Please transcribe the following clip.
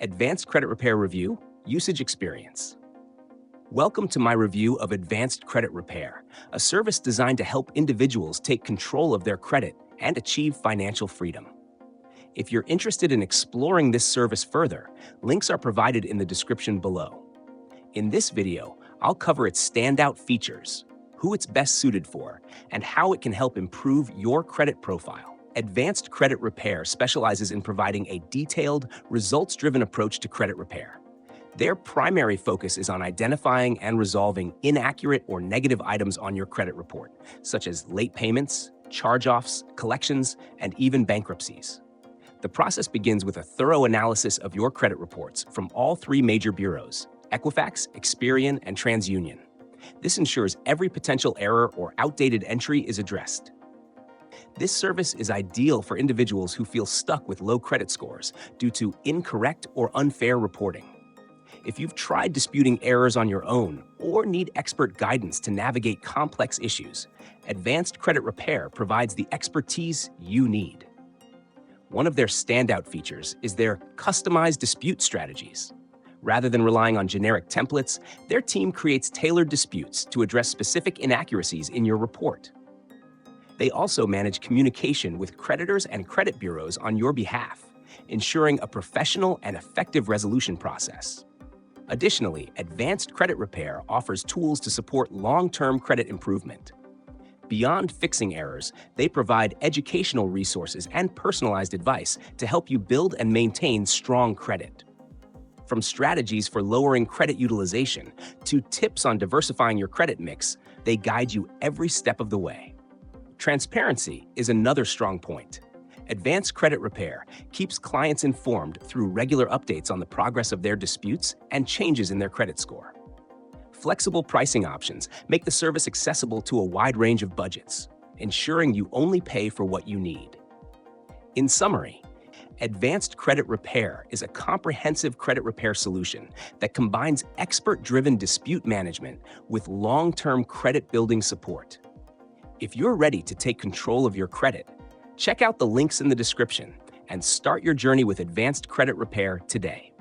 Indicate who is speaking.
Speaker 1: Advanced Credit Repair Review, Usage Experience. Welcome to my review of Advanced Credit Repair, a service designed to help individuals take control of their credit and achieve financial freedom. If you're interested in exploring this service further, links are provided in the description below. In this video, I'll cover its standout features, who it's best suited for, and how it can help improve your credit profile. Advanced Credit Repair specializes in providing a detailed, results-driven approach to credit repair. Their primary focus is on identifying and resolving inaccurate or negative items on your credit report, such as late payments, charge-offs, collections, and even bankruptcies. The process begins with a thorough analysis of your credit reports from all three major bureaus, Equifax, Experian, and TransUnion. This ensures every potential error or outdated entry is addressed. This service is ideal for individuals who feel stuck with low credit scores due to incorrect or unfair reporting. If you've tried disputing errors on your own or need expert guidance to navigate complex issues, Advanced Credit Repair provides the expertise you need. One of their standout features is their customized dispute strategies. Rather than relying on generic templates, their team creates tailored disputes to address specific inaccuracies in your report. They also manage communication with creditors and credit bureaus on your behalf, ensuring a professional and effective resolution process. Additionally, Advanced Credit Repair offers tools to support long-term credit improvement. Beyond fixing errors, they provide educational resources and personalized advice to help you build and maintain strong credit. From strategies for lowering credit utilization to tips on diversifying your credit mix, they guide you every step of the way. Transparency is another strong point. Advanced Credit Repair keeps clients informed through regular updates on the progress of their disputes and changes in their credit score. Flexible pricing options make the service accessible to a wide range of budgets, ensuring you only pay for what you need. In summary, Advanced Credit Repair is a comprehensive credit repair solution that combines expert-driven dispute management with long-term credit-building support. If you're ready to take control of your credit, check out the links in the description and start your journey with Advanced Credit Repair today.